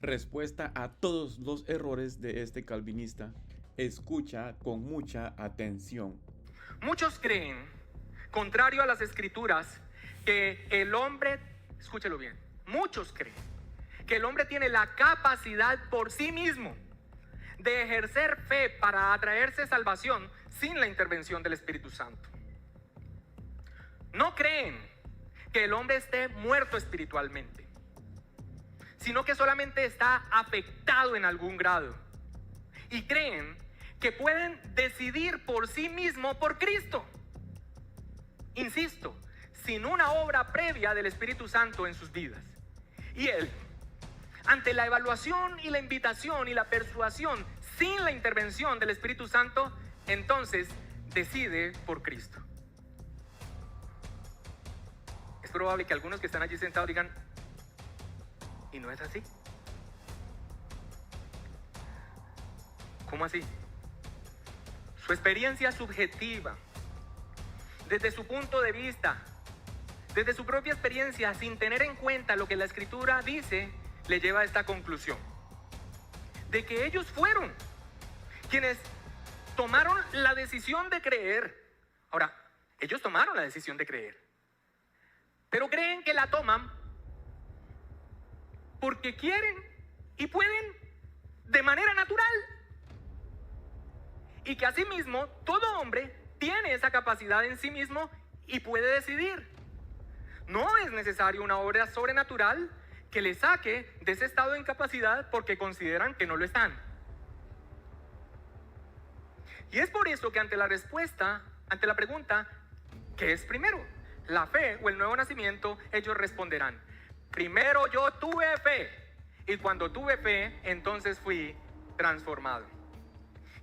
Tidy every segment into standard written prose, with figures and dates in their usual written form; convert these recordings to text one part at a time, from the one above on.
Respuesta a todos los errores de este calvinista. Escucha con mucha atención. Muchos creen, contrario a las escrituras, que el hombre, escúchelo bien, muchos creen que el hombre tiene la capacidad por sí mismo de ejercer fe para atraerse salvación sin la intervención del Espíritu Santo. No creen que el hombre esté muerto espiritualmente, sino que solamente está afectado en algún grado. Y creen que pueden decidir por sí mismo por Cristo. Insisto, sin una obra previa del Espíritu Santo en sus vidas. Y él, ante la evaluación y la invitación y la persuasión sin la intervención del Espíritu Santo, entonces decide por Cristo. Es probable que algunos que están allí sentados digan, ¿y no es así? ¿Cómo así? Su experiencia subjetiva, desde su punto de vista, desde su propia experiencia, sin tener en cuenta lo que la Escritura dice, le lleva a esta conclusión: de que ellos fueron quienes tomaron la decisión de creer. Ahora, ellos tomaron la decisión de creer, pero creen que la toman porque quieren y pueden de manera natural. Y que asimismo todo hombre tiene esa capacidad en sí mismo y puede decidir. No es necesario una obra sobrenatural que le saque de ese estado de incapacidad porque consideran que no lo están. Y es por eso que ante la pregunta, ¿qué es primero? ¿La fe o el nuevo nacimiento? Ellos responderán: primero yo tuve fe, y cuando tuve fe, entonces fui transformado.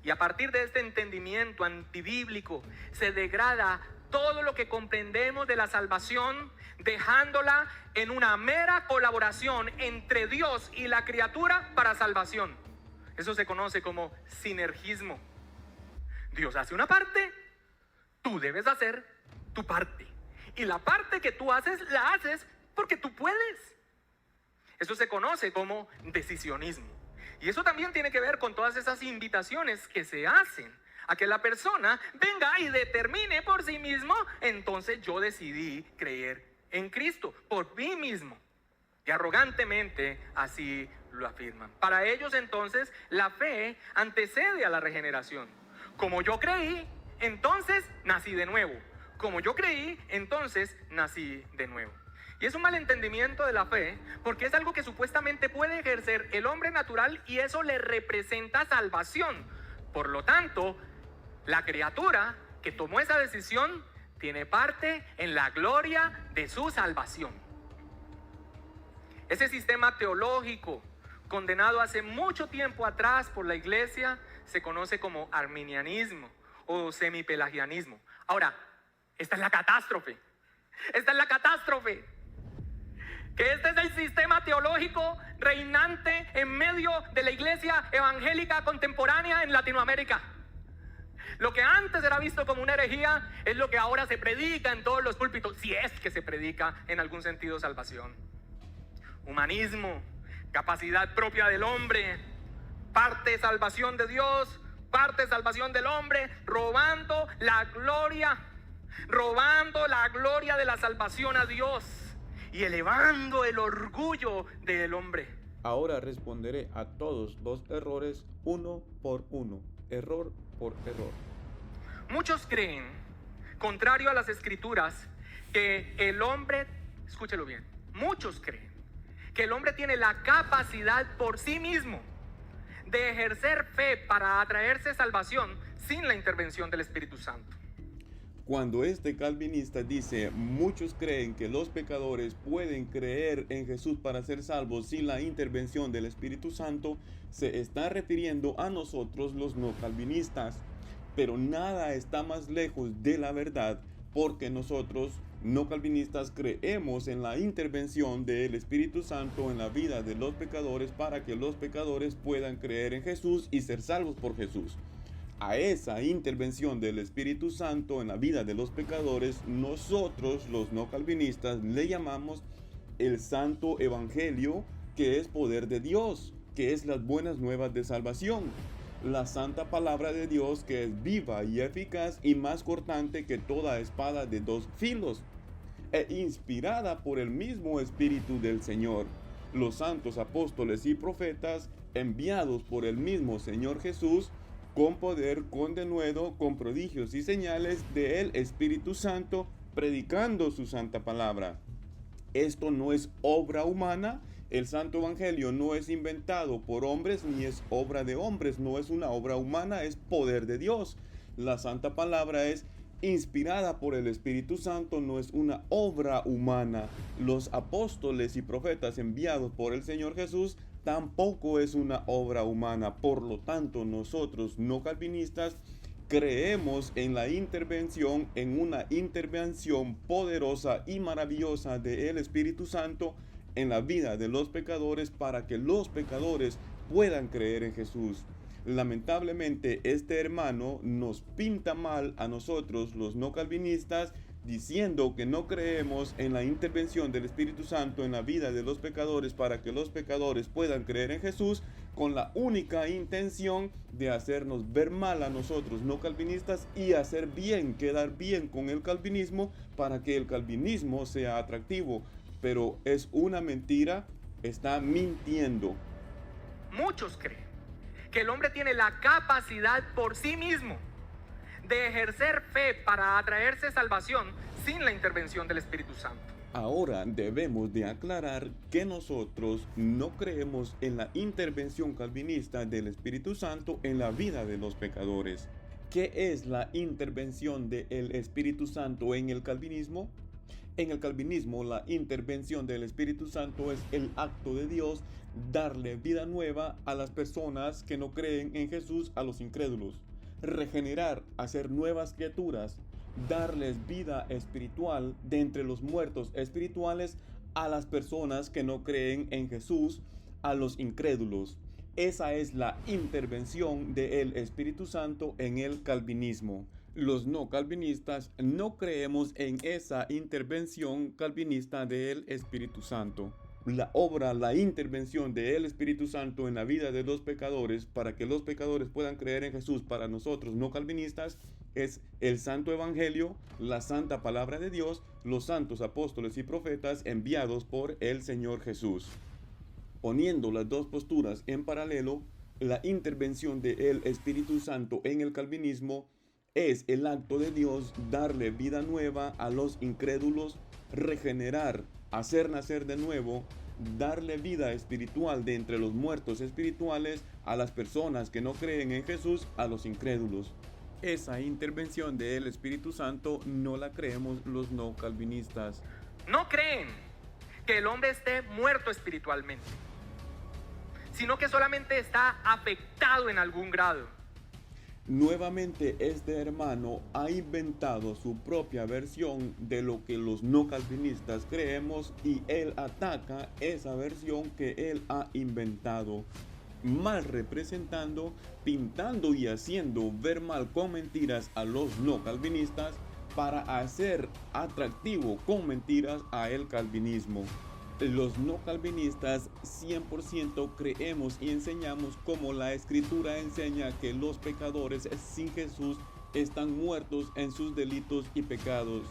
Y a partir de este entendimiento antibíblico se degrada todo lo que comprendemos de la salvación, dejándola en una mera colaboración entre Dios y la criatura para salvación. Eso se conoce como sinergismo. Dios hace una parte, tú debes hacer tu parte. Y la parte que tú haces, la haces porque tú puedes. Eso se conoce como decisionismo. Y eso también tiene que ver con todas esas invitaciones que se hacen a que la persona venga y determine por sí mismo: entonces yo decidí creer en Cristo por mí mismo. Y arrogantemente así lo afirman. Para ellos entonces la fe antecede a la regeneración. Como yo creí, entonces nací de nuevo. Como yo creí, entonces nací de nuevo. Y es un malentendimiento de la fe, porque es algo que supuestamente puede ejercer el hombre natural y eso le representa salvación. Por lo tanto, la criatura que tomó esa decisión tiene parte en la gloria de su salvación. Ese sistema teológico, condenado hace mucho tiempo atrás por la iglesia, se conoce como arminianismo o semipelagianismo. Ahora, esta es la catástrofe. Esta es la catástrofe. Que este es el sistema teológico reinante en medio de la iglesia evangélica contemporánea en Latinoamérica. Lo que antes era visto como una herejía es lo que ahora se predica en todos los púlpitos, si es que se predica en algún sentido salvación. Humanismo, capacidad propia del hombre, parte salvación de Dios, parte salvación del hombre, robando la gloria de la salvación a Dios y elevando el orgullo del hombre. Ahora responderé a todos los errores uno por uno, error por error. Muchos creen, contrario a las escrituras, que el hombre, escúchelo bien, muchos creen que el hombre tiene la capacidad por sí mismo de ejercer fe para atraerse salvación sin la intervención del Espíritu Santo. Cuando este calvinista dice muchos creen que los pecadores pueden creer en Jesús para ser salvos sin la intervención del Espíritu Santo, se está refiriendo a nosotros los no calvinistas. Pero nada está más lejos de la verdad, porque nosotros no calvinistas creemos en la intervención del Espíritu Santo en la vida de los pecadores para que los pecadores puedan creer en Jesús y ser salvos por Jesús. A esa intervención del Espíritu Santo en la vida de los pecadores, nosotros los no calvinistas le llamamos el Santo Evangelio que es poder de Dios, que es las buenas nuevas de salvación. La santa palabra de Dios, que es viva y eficaz y más cortante que toda espada de dos filos, e inspirada por el mismo Espíritu del Señor. Los santos apóstoles y profetas, enviados por el mismo Señor Jesús, con poder, con denuedo, con prodigios y señales del Espíritu Santo, predicando su santa palabra. Esto no es obra humana. El Santo Evangelio no es inventado por hombres ni es obra de hombres, no es una obra humana, es poder de Dios. La Santa Palabra es inspirada por el Espíritu Santo, no es una obra humana. Los apóstoles y profetas enviados por el Señor Jesús tampoco es una obra humana. Por lo tanto, nosotros no calvinistas creemos en la intervención, en una intervención poderosa y maravillosa del Espíritu Santo en la vida de los pecadores para que los pecadores puedan creer en Jesús. Lamentablemente, este hermano nos pinta mal a nosotros, los no calvinistas, diciendo que no creemos en la intervención del Espíritu Santo en la vida de los pecadores para que los pecadores puedan creer en Jesús, con la única intención de hacernos ver mal a nosotros no calvinistas y hacer bien, quedar bien con el calvinismo para que el calvinismo sea atractivo. Pero es una mentira, está mintiendo. Muchos creen que el hombre tiene la capacidad por sí mismo de ejercer fe para atraerse salvación sin la intervención del Espíritu Santo. Ahora debemos de aclarar que nosotros no creemos en la intervención calvinista del Espíritu Santo en la vida de los pecadores. ¿Qué es la intervención del Espíritu Santo en el calvinismo? En el calvinismo, la intervención del Espíritu Santo es el acto de Dios darle vida nueva a las personas que no creen en Jesús, a los incrédulos. Regenerar, hacer nuevas criaturas, darles vida espiritual de entre los muertos espirituales a las personas que no creen en Jesús, a los incrédulos. Esa es la intervención del Espíritu Santo en el calvinismo. Los no calvinistas no creemos en esa intervención calvinista del Espíritu Santo. La obra, la intervención del Espíritu Santo en la vida de los pecadores para que los pecadores puedan creer en Jesús para nosotros no calvinistas es el Santo Evangelio, la Santa Palabra de Dios, los santos apóstoles y profetas enviados por el Señor Jesús. Poniendo las dos posturas en paralelo, la intervención del Espíritu Santo en el calvinismo es el acto de Dios darle vida nueva a los incrédulos, regenerar, hacer nacer de nuevo, darle vida espiritual de entre los muertos espirituales a las personas que no creen en Jesús, a los incrédulos. Esa intervención del Espíritu Santo no la creemos los no calvinistas. No creen que el hombre esté muerto espiritualmente, sino que solamente está afectado en algún grado. Nuevamente este hermano ha inventado su propia versión de lo que los no calvinistas creemos y él ataca esa versión que él ha inventado, mal representando, pintando y haciendo ver mal con mentiras a los no calvinistas para hacer atractivo con mentiras a el calvinismo. Los no calvinistas 100% creemos y enseñamos como la Escritura enseña que los pecadores sin Jesús están muertos en sus delitos y pecados.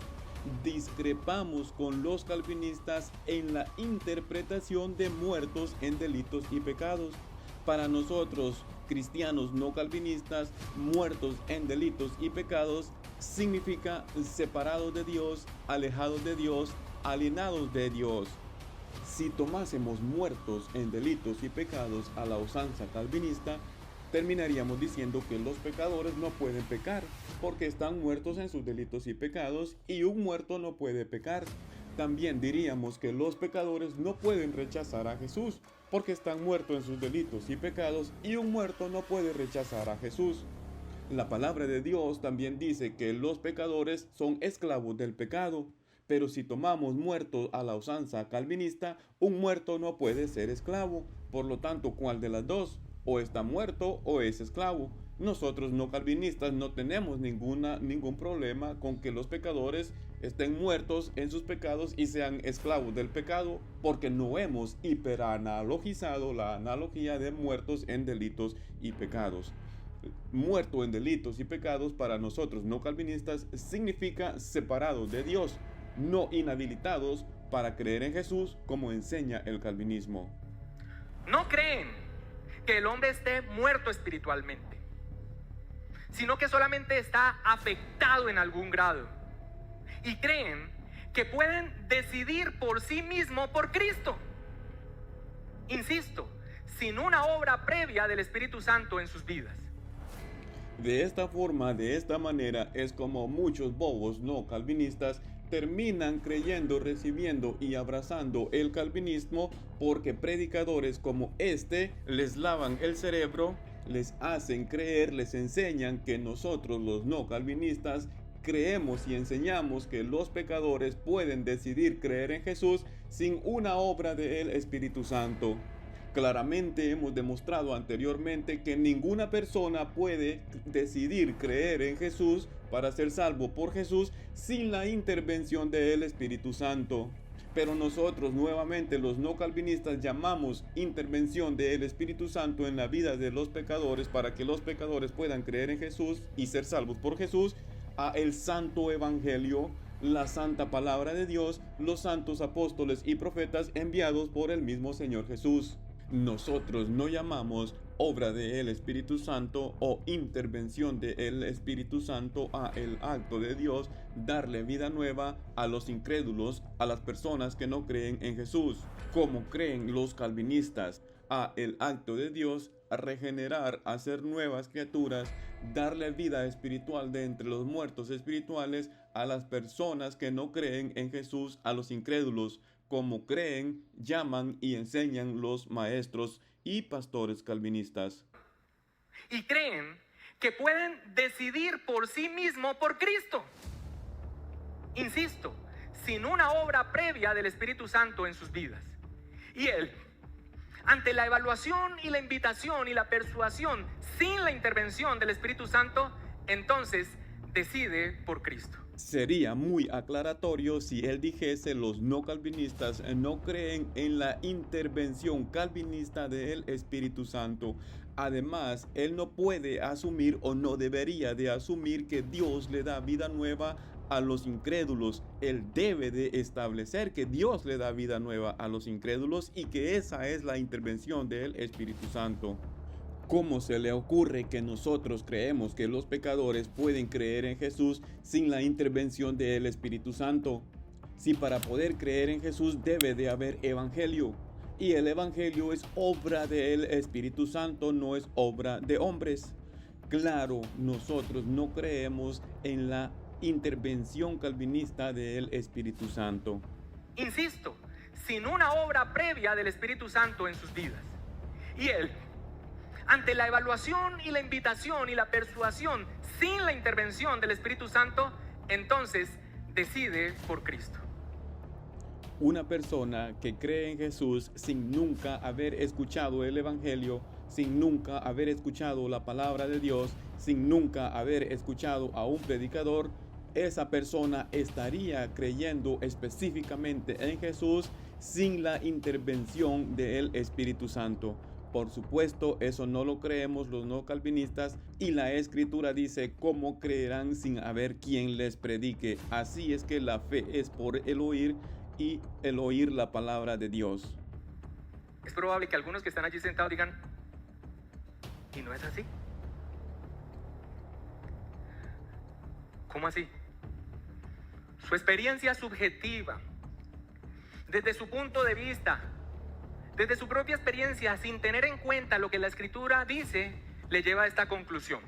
Discrepamos con los calvinistas en la interpretación de muertos en delitos y pecados. Para nosotros, cristianos no calvinistas, muertos en delitos y pecados significa separados de Dios, alejados de Dios, alienados de Dios. Si tomásemos muertos en delitos y pecados a la usanza calvinista, terminaríamos diciendo que los pecadores no pueden pecar, porque están muertos en sus delitos y pecados, y un muerto no puede pecar. También diríamos que los pecadores no pueden rechazar a Jesús, porque están muertos en sus delitos y pecados, y un muerto no puede rechazar a Jesús. La palabra de Dios también dice que los pecadores son esclavos del pecado. Pero si tomamos muertos a la usanza calvinista, un muerto no puede ser esclavo. Por lo tanto, ¿cuál de las dos? o está muerto o es esclavo. Nosotros no calvinistas no tenemos ningún problema con que los pecadores estén muertos en sus pecados y sean esclavos del pecado, porque no hemos hiperanalogizado la analogía de muertos en delitos y pecados. Muerto en delitos y pecados para nosotros no calvinistas significa separados de Dios, no inhabilitados para creer en Jesús como enseña el calvinismo. No creen que el hombre esté muerto espiritualmente, sino que solamente está afectado en algún grado. Y creen que pueden decidir por sí mismo por Cristo. Insisto, sin una obra previa del Espíritu Santo en sus vidas. De esta forma, de esta manera, es como muchos bobos no calvinistas terminan creyendo, recibiendo y abrazando el calvinismo, porque predicadores como este les lavan el cerebro, les hacen creer, les enseñan que nosotros los no calvinistas creemos y enseñamos que los pecadores pueden decidir creer en Jesús sin una obra del Espíritu Santo. Claramente hemos demostrado anteriormente que ninguna persona puede decidir creer en Jesús para ser salvo por Jesús sin la intervención del Espíritu Santo. Pero nosotros nuevamente los no calvinistas llamamos intervención del Espíritu Santo en la vida de los pecadores para que los pecadores puedan creer en Jesús y ser salvos por Jesús a el santo evangelio, la santa palabra de Dios, los santos apóstoles y profetas enviados por el mismo Señor Jesús. Nosotros no llamamos obra del Espíritu Santo o intervención del Espíritu Santo a el acto de Dios darle vida nueva a los incrédulos, a las personas que no creen en Jesús, como creen los calvinistas, a el acto de Dios a regenerar, a ser nuevas criaturas, darle vida espiritual de entre los muertos espirituales a las personas que no creen en Jesús, a los incrédulos, como creen, llaman y enseñan los maestros y pastores calvinistas. Y creen que pueden decidir por sí mismo por Cristo. Insisto, sin una obra previa del Espíritu Santo en sus vidas. Y Él, ante la evaluación y la invitación y la persuasión sin la intervención del Espíritu Santo, entonces decide por Cristo. Sería muy aclaratorio si él dijese: los no calvinistas no creen en la intervención calvinista del Espíritu Santo. Además, él no puede asumir o no debería de asumir que Dios le da vida nueva a los incrédulos. Él debe de establecer que Dios le da vida nueva a los incrédulos y que esa es la intervención del Espíritu Santo. ¿Cómo se le ocurre que nosotros creemos que los pecadores pueden creer en Jesús sin la intervención del Espíritu Santo? Si para poder creer en Jesús debe de haber evangelio, y el evangelio es obra del Espíritu Santo, no es obra de hombres. Claro, nosotros no creemos en la intervención calvinista del Espíritu Santo. Insisto, sin una obra previa del Espíritu Santo en sus vidas. Y Él, ante la evaluación y la invitación y la persuasión sin la intervención del Espíritu Santo, entonces decide por Cristo. Una persona que cree en Jesús sin nunca haber escuchado el evangelio, sin nunca haber escuchado la palabra de Dios, sin nunca haber escuchado a un predicador, esa persona estaría creyendo específicamente en Jesús sin la intervención del Espíritu Santo. Por supuesto, eso no lo creemos los no calvinistas, y la Escritura dice: ¿cómo creerán sin haber quien les predique? Así es que la fe es por el oír, y el oír la palabra de Dios. Es probable que algunos que están allí sentados digan: ¿y no es así? ¿Cómo así? Su experiencia subjetiva, desde su punto de vista, desde su propia experiencia, sin tener en cuenta lo que la Escritura dice, le lleva a esta conclusión: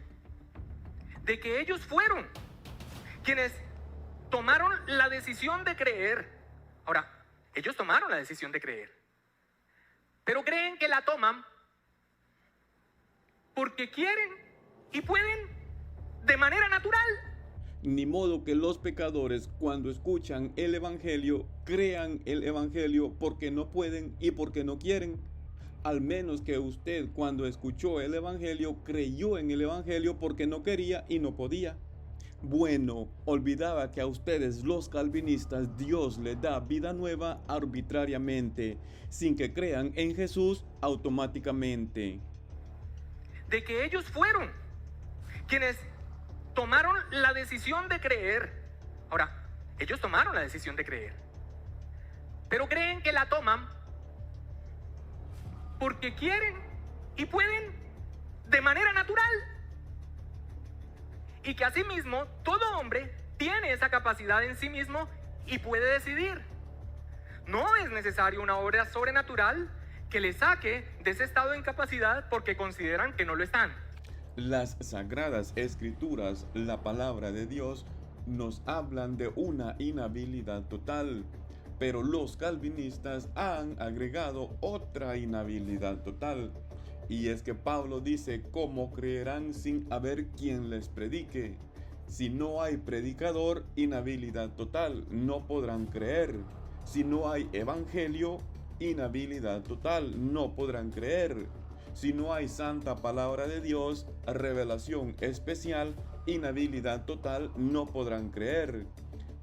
de que ellos fueron quienes tomaron la decisión de creer. Ahora, ellos tomaron la decisión de creer, pero creen que la toman porque quieren y pueden de manera natural. Ni modo que los pecadores, cuando escuchan el evangelio, crean el evangelio porque no pueden y porque no quieren. Al menos que usted, cuando escuchó el Evangelio, creyó en el Evangelio porque no quería y no podía. Bueno, olvidaba que a ustedes los calvinistas Dios les da vida nueva arbitrariamente, sin que crean en Jesús automáticamente. De que ellos fueron quienes tomaron la decisión de creer. Ahora, ellos tomaron la decisión de creer, pero creen que la toman porque quieren y pueden de manera natural. Y que asimismo todo hombre tiene esa capacidad en sí mismo y puede decidir. No es necesario una obra sobrenatural que le saque de ese estado de incapacidad porque consideran que no lo están. Las sagradas escrituras, la palabra de Dios, nos hablan de una inhabilidad total, pero los calvinistas han agregado otra inhabilidad total. Y es que Pablo dice: ¿cómo creerán sin haber quien les predique? Si no hay predicador, inhabilidad total, no podrán creer. Si no hay evangelio, inhabilidad total, no podrán creer. Si no hay santa palabra de Dios, revelación especial, inhabilidad total, no podrán creer.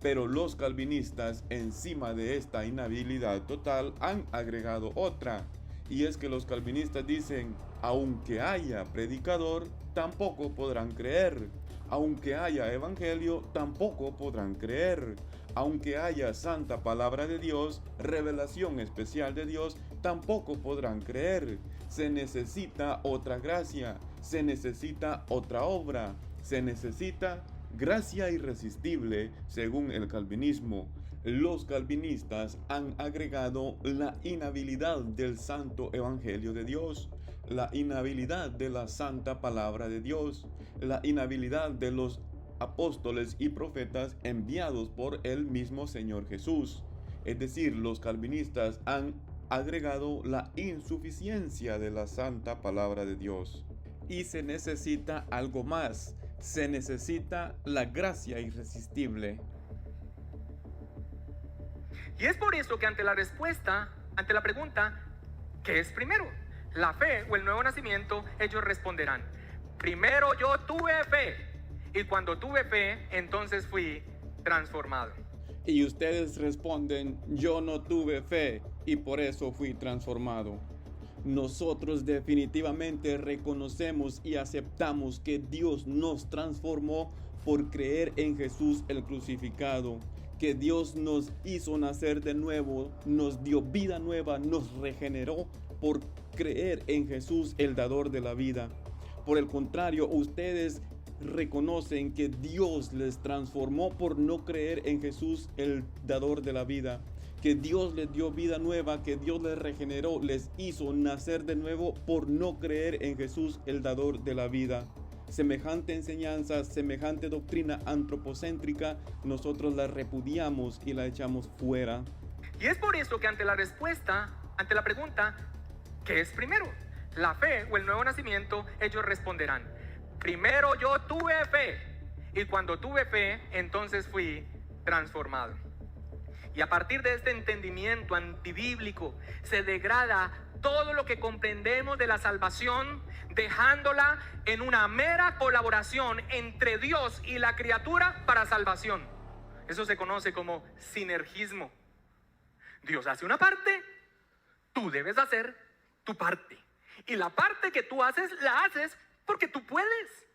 Pero los calvinistas, encima de esta inhabilidad total, han agregado otra. Y es que los calvinistas dicen: aunque haya predicador, tampoco podrán creer. Aunque haya evangelio, tampoco podrán creer. Aunque haya santa palabra de Dios, revelación especial de Dios, tampoco podrán creer. Se necesita otra gracia, se necesita otra obra, se necesita gracia irresistible, según el calvinismo. Los calvinistas han agregado la inhabilidad del santo evangelio de Dios, la inhabilidad de la santa palabra de Dios, la inhabilidad de los apóstoles y profetas enviados por el mismo Señor Jesús. Es decir, los calvinistas han agregado la insuficiencia de la santa palabra de Dios. Y se necesita algo más, se necesita la gracia irresistible. Y es por eso que ante la pregunta, ¿qué es primero? ¿La fe o el nuevo nacimiento? Ellos responderán: primero yo tuve fe, y cuando tuve fe, entonces fui transformado. Y ustedes responden: yo no tuve fe, y por eso fui transformado. Nosotros definitivamente reconocemos y aceptamos que Dios nos transformó por creer en Jesús el crucificado, que Dios nos hizo nacer de nuevo, nos dio vida nueva, nos regeneró por creer en Jesús el dador de la vida. Por el contrario, ustedes reconocen que Dios les transformó por no creer en Jesús el dador de la vida, que Dios les dio vida nueva, que Dios les regeneró, les hizo nacer de nuevo por no creer en Jesús el dador de la vida. Semejante enseñanza, semejante doctrina antropocéntrica, nosotros la repudiamos y la echamos fuera. Y es por eso que ante la pregunta, ¿qué es primero? ¿La fe o el nuevo nacimiento? Ellos responderán: primero yo tuve fe, y cuando tuve fe, entonces fui transformado. Y a partir de este entendimiento antibíblico se degrada todo lo que comprendemos de la salvación, dejándola en una mera colaboración entre Dios y la criatura para salvación. Eso se conoce como sinergismo. Dios hace una parte, tú debes hacer tu parte. Y la parte que tú haces, la haces porque tú puedes.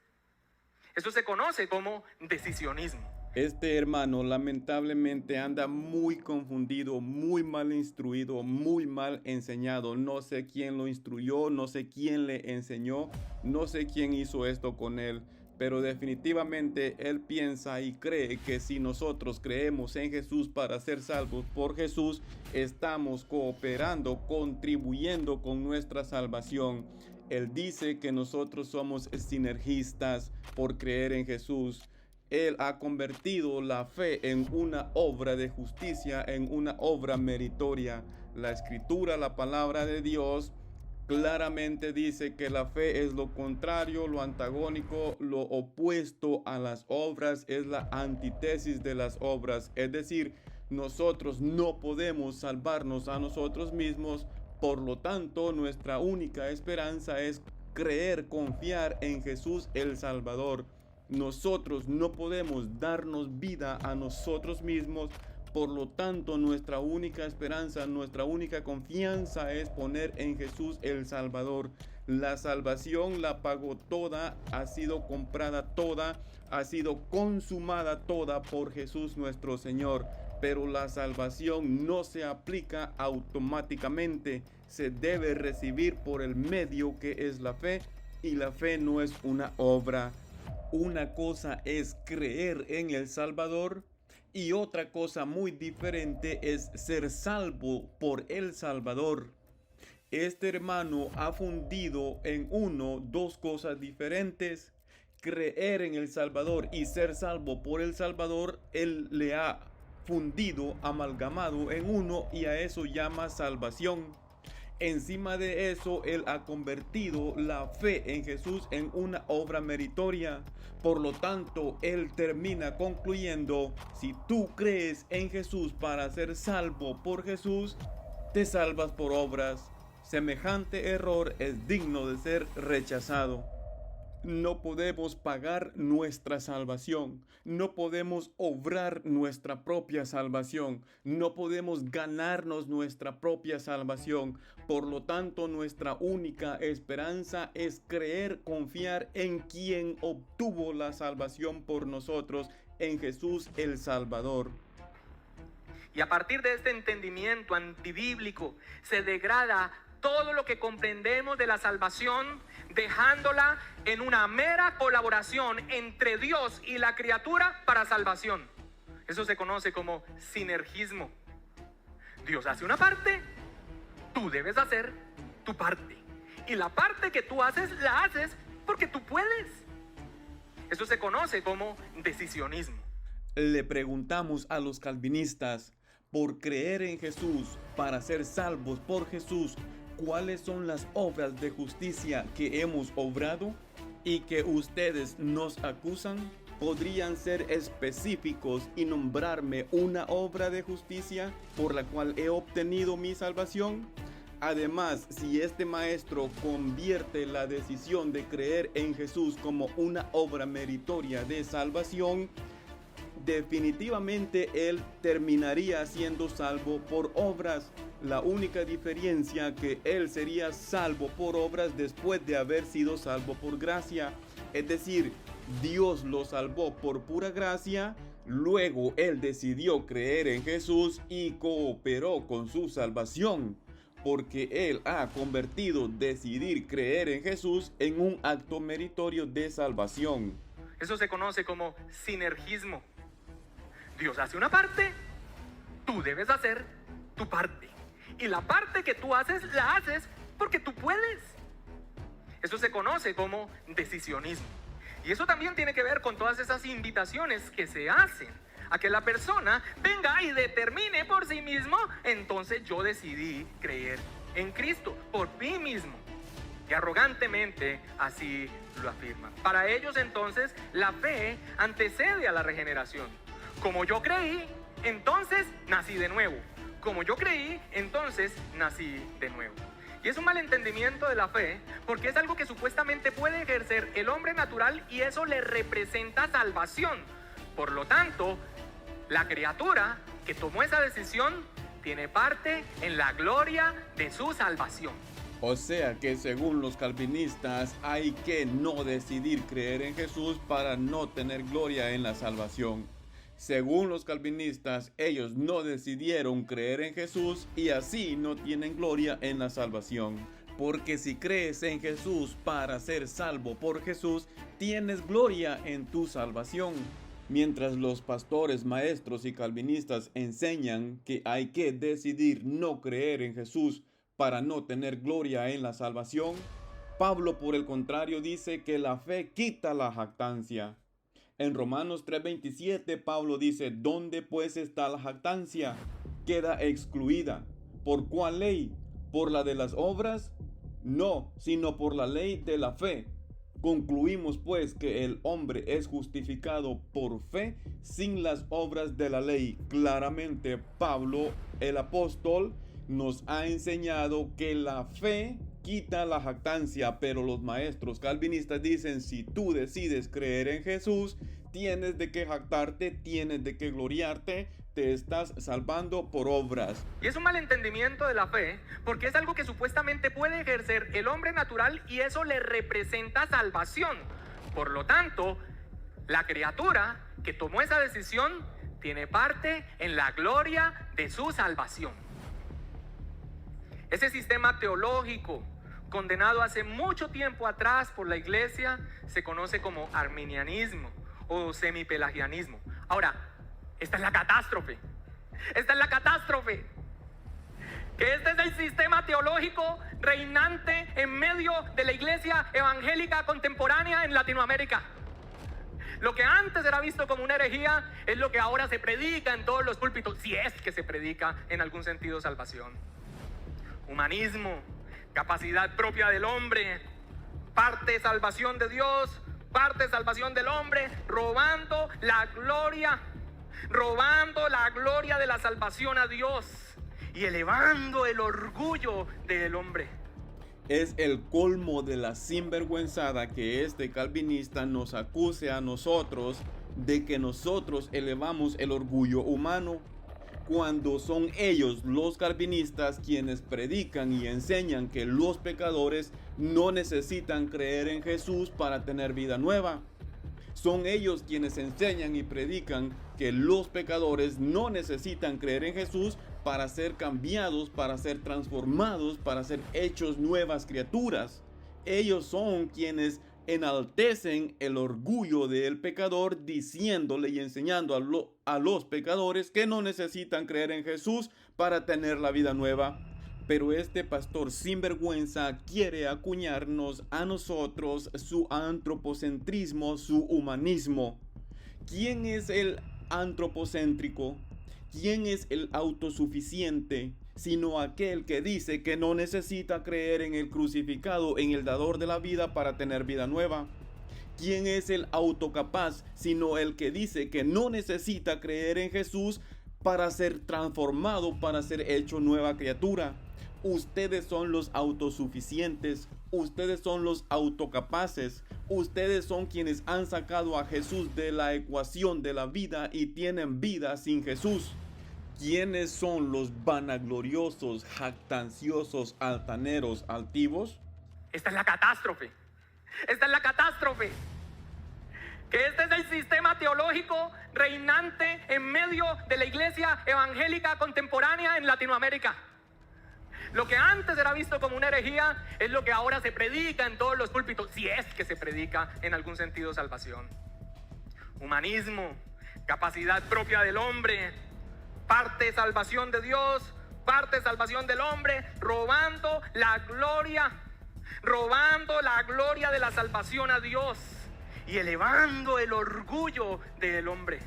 Eso se conoce como decisionismo. Este hermano lamentablemente anda muy confundido, muy mal instruido, muy mal enseñado. No sé quién lo instruyó, no sé quién le enseñó, no sé quién hizo esto con él. Pero definitivamente él piensa y cree que si nosotros creemos en Jesús para ser salvos por Jesús, estamos cooperando, contribuyendo con nuestra salvación. Él dice que nosotros somos sinergistas por creer en Jesús. Él ha convertido la fe en una obra de justicia, en una obra meritoria. La Escritura, la palabra de Dios, claramente dice que la fe es lo contrario, lo antagónico, lo opuesto a las obras, es la antítesis de las obras. Es decir, nosotros no podemos salvarnos a nosotros mismos Por lo tanto, nuestra única esperanza es creer, confiar en Jesús el Salvador. Nosotros no podemos darnos vida a nosotros mismos. Por lo tanto, nuestra única esperanza, nuestra única confianza es poner en Jesús el Salvador. La salvación la pagó toda, ha sido comprada toda, ha sido consumada toda por Jesús nuestro Señor. Pero la salvación no se aplica automáticamente, se debe recibir por el medio que es la fe, y la fe no es una obra. Una cosa es creer en el Salvador y otra cosa muy diferente es ser salvo por el Salvador. Este hermano ha fundido en uno dos cosas diferentes. Creer en el Salvador y ser salvo por el Salvador, él le ha fundido, amalgamado en uno, y a eso llama salvación. Encima de eso, él ha convertido la fe en Jesús en una obra meritoria. Por lo tanto, él termina concluyendo: si tú crees en Jesús para ser salvo por Jesús, te salvas por obras. Semejante error es digno de ser rechazado. No podemos pagar nuestra salvación, no podemos obrar nuestra propia salvación, no podemos ganarnos nuestra propia salvación. Por lo tanto, nuestra única esperanza es creer, confiar en quien obtuvo la salvación por nosotros, en Jesús el Salvador. Y a partir de este entendimiento antibíblico se degrada todo lo que comprendemos de la salvación, dejándola en una mera colaboración entre Dios y la criatura para salvación. Eso se conoce como sinergismo. Dios hace una parte, tú debes hacer tu parte. Y la parte que tú haces, la haces porque tú puedes. Eso se conoce como decisionismo. Le preguntamos a los calvinistas: por creer en Jesús, para ser salvos por Jesús, ¿cuáles son las obras de justicia que hemos obrado y que ustedes nos acusan? ¿Podrían ser específicos y nombrarme una obra de justicia por la cual he obtenido mi salvación? Además, si este maestro convierte la decisión de creer en Jesús como una obra meritoria de salvación, definitivamente él terminaría siendo salvo por obras. La única diferencia que él sería salvo por obras después de haber sido salvo por gracia. Es decir, Dios lo salvó por pura gracia, luego él decidió creer en Jesús y cooperó con su salvación, porque él ha convertido decidir creer en Jesús en un acto meritorio de salvación. Eso se conoce como sinergismo. Dios hace una parte, tú debes hacer tu parte. Y la parte que tú haces, la haces porque tú puedes. Eso se conoce como decisionismo. Y eso también tiene que ver con todas esas invitaciones que se hacen a que la persona venga y determine por sí mismo: entonces yo decidí creer en Cristo por mí mismo. Y arrogantemente así lo afirman. Para ellos entonces la fe antecede a la regeneración. Como yo creí, entonces nací de nuevo. Como yo creí, entonces nací de nuevo. Y es un malentendimiento de la fe, porque es algo que supuestamente puede ejercer el hombre natural y eso le representa salvación. Por lo tanto, la criatura que tomó esa decisión tiene parte en la gloria de su salvación. O sea que según los calvinistas hay que no decidir creer en Jesús para no tener gloria en la salvación. Según los calvinistas, ellos no decidieron creer en Jesús y así no tienen gloria en la salvación. Porque si crees en Jesús para ser salvo por Jesús, tienes gloria en tu salvación. Mientras los pastores, maestros y calvinistas enseñan que hay que decidir no creer en Jesús para no tener gloria en la salvación, Pablo, por el contrario, dice que la fe quita la jactancia. En Romanos 3:27, Pablo dice: ¿dónde pues está la jactancia? Queda excluida. ¿Por cuál ley? ¿Por la de las obras? No, sino por la ley de la fe. Concluimos pues que el hombre es justificado por fe sin las obras de la ley. Claramente, Pablo, el apóstol, nos ha enseñado que la fe quita la jactancia, pero los maestros calvinistas dicen, si tú decides creer en Jesús, tienes de qué jactarte, tienes de qué gloriarte, te estás salvando por obras. Y es un malentendimiento de la fe, porque es algo que supuestamente puede ejercer el hombre natural y eso le representa salvación. Por lo tanto, la criatura que tomó esa decisión tiene parte en la gloria de su salvación. Ese sistema teológico, condenado hace mucho tiempo atrás por la iglesia, se conoce como arminianismo o semipelagianismo. Ahora, esta es la catástrofe. Esta es la catástrofe. Que este es el sistema teológico reinante en medio de la iglesia evangélica contemporánea en Latinoamérica. Lo que antes era visto como una herejía es lo que ahora se predica en todos los púlpitos, si es que se predica en algún sentido salvación. Humanismo, capacidad propia del hombre, parte salvación de Dios, parte salvación del hombre, robando la gloria de la salvación a Dios y elevando el orgullo del hombre. Es el colmo de la sinvergüenzada que este calvinista nos acuse a nosotros de que nosotros elevamos el orgullo humano, cuando son ellos, los calvinistas, quienes predican y enseñan que los pecadores no necesitan creer en Jesús para tener vida nueva. Son ellos quienes enseñan y predican que los pecadores no necesitan creer en Jesús para ser cambiados, para ser transformados, para ser hechos nuevas criaturas. Ellos son quienes enaltecen el orgullo del pecador, diciéndole y enseñando a los pecadores que no necesitan creer en Jesús para tener la vida nueva. Pero este pastor sinvergüenza quiere acuñarnos a nosotros su antropocentrismo, su humanismo. ¿Quién es el antropocéntrico? ¿Quién es el autosuficiente? Sino aquel que dice que no necesita creer en el crucificado, en el dador de la vida para tener vida nueva. ¿Quién es el autocapaz? Sino el que dice que no necesita creer en Jesús para ser transformado, para ser hecho nueva criatura. Ustedes son los autosuficientes, ustedes son los autocapaces, ustedes son quienes han sacado a Jesús de la ecuación de la vida y tienen vida sin Jesús. ¿Quiénes son los vanagloriosos, jactanciosos, altaneros, altivos? Esta es la catástrofe. Esta es la catástrofe. Que este es el sistema teológico reinante en medio de la iglesia evangélica contemporánea en Latinoamérica. Lo que antes era visto como una herejía es lo que ahora se predica en todos los púlpitos, si es que se predica en algún sentido salvación. Humanismo, capacidad propia del hombre, parte salvación de Dios, parte salvación del hombre, robando la gloria de la salvación a Dios y elevando el orgullo del hombre.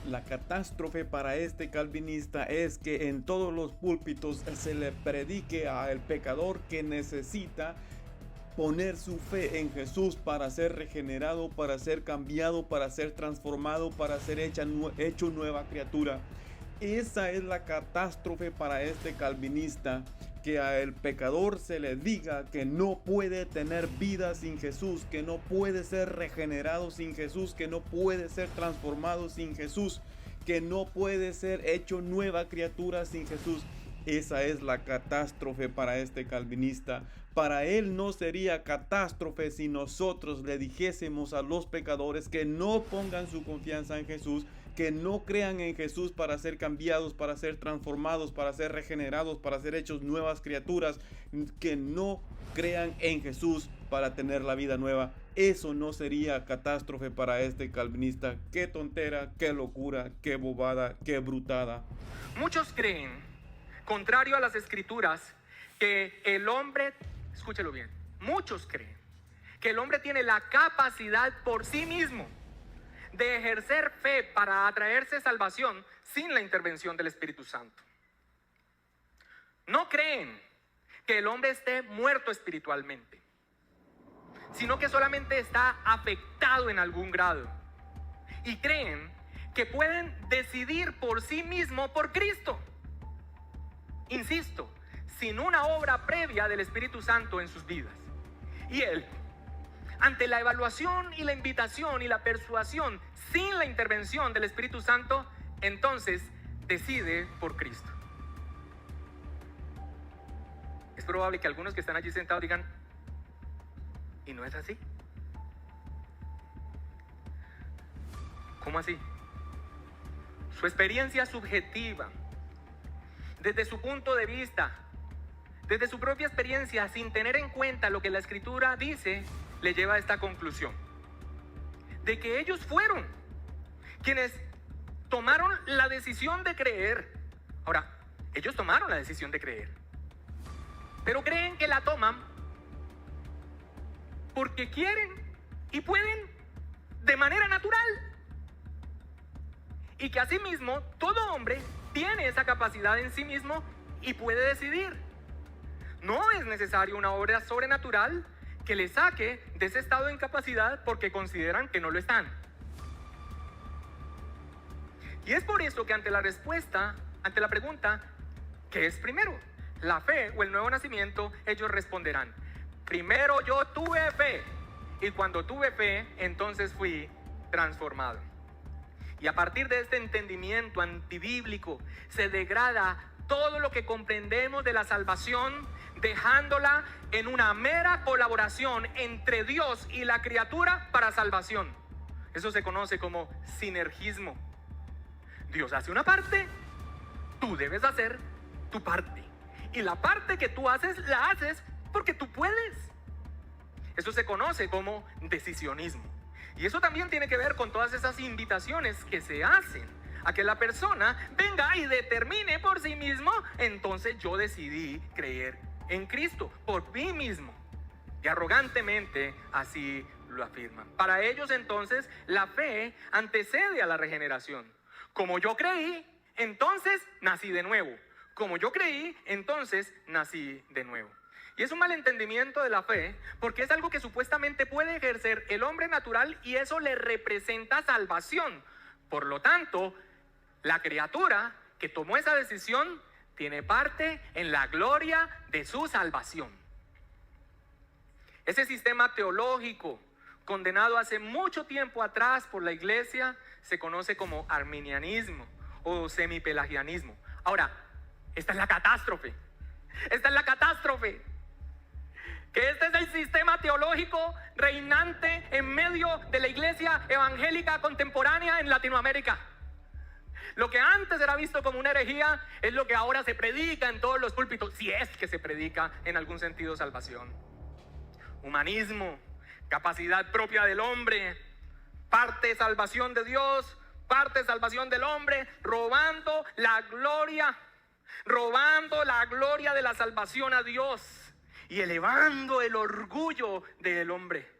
La catástrofe para este calvinista es que en todos los púlpitos se le predique al pecador que necesita poner su fe en Jesús para ser regenerado, para ser cambiado, para ser transformado, para ser hecho nueva criatura. Esa es la catástrofe para este calvinista, que al pecador se le diga que no puede tener vida sin Jesús, que no puede ser regenerado sin Jesús, que no puede ser transformado sin Jesús, que no puede ser hecho nueva criatura sin Jesús. Esa es la catástrofe para este calvinista. Para él no sería catástrofe si nosotros le dijésemos a los pecadores que no pongan su confianza en Jesús, que no crean en Jesús para ser cambiados, para ser transformados, para ser regenerados, para ser hechos nuevas criaturas, que no crean en Jesús para tener la vida nueva. Eso no sería catástrofe para este calvinista. Qué tontera, qué locura, qué bobada, qué brutada. Muchos creen, contrario a las escrituras, que el hombre, escúchelo bien, muchos creen que el hombre tiene la capacidad por sí mismo de ejercer fe para atraerse salvación sin la intervención del Espíritu Santo. No creen que el hombre esté muerto espiritualmente, sino que solamente está afectado en algún grado. Y creen que pueden decidir por sí mismo por Cristo. Insisto, sin una obra previa del Espíritu Santo en sus vidas. Y él, ante la evaluación y la invitación y la persuasión sin la intervención del Espíritu Santo, entonces decide por Cristo. Es probable que algunos que están allí sentados digan, ¿y no es así? ¿Cómo así? Su experiencia subjetiva, desde su punto de vista, desde su propia experiencia, sin tener en cuenta lo que la Escritura dice, le lleva a esta conclusión: de que ellos fueron quienes tomaron la decisión de creer. Ahora, ellos tomaron la decisión de creer, pero creen que la toman porque quieren y pueden de manera natural. Y que asimismo todo hombre tiene esa capacidad en sí mismo y puede decidir. No es necesario una obra sobrenatural que le saque de ese estado de incapacidad porque consideran que no lo están. Y es por eso que ante la pregunta, ¿qué es primero? ¿La fe o el nuevo nacimiento? Ellos responderán: primero yo tuve fe, y cuando tuve fe, entonces fui transformado. Y a partir de este entendimiento antibíblico se degrada todo lo que comprendemos de la salvación, dejándola en una mera colaboración entre Dios y la criatura para salvación. Eso se conoce como sinergismo. Dios hace una parte, tú debes hacer tu parte. Y la parte que tú haces, la haces porque tú puedes. Eso se conoce como decisionismo. Y eso también tiene que ver con todas esas invitaciones que se hacen a que la persona venga y determine por sí mismo: entonces yo decidí creer en Cristo por mí mismo. Y arrogantemente así lo afirman. Para ellos entonces la fe antecede a la regeneración. Como yo creí, entonces nací de nuevo. Como yo creí, entonces nací de nuevo. Y es un malentendimiento de la fe, porque es algo que supuestamente puede ejercer el hombre natural y eso le representa salvación. Por lo tanto, la criatura que tomó esa decisión tiene parte en la gloria de su salvación. Ese sistema teológico, condenado hace mucho tiempo atrás por la iglesia, se conoce como arminianismo o semipelagianismo. Ahora, esta es la catástrofe. Esta es la catástrofe. Que este es el sistema teológico reinante en medio de la iglesia evangélica contemporánea en Latinoamérica. Lo que antes era visto como una herejía es lo que ahora se predica en todos los púlpitos, si es que se predica en algún sentido salvación. Humanismo, capacidad propia del hombre, parte salvación de Dios, parte salvación del hombre, robando la gloria de la salvación a Dios y elevando el orgullo del hombre.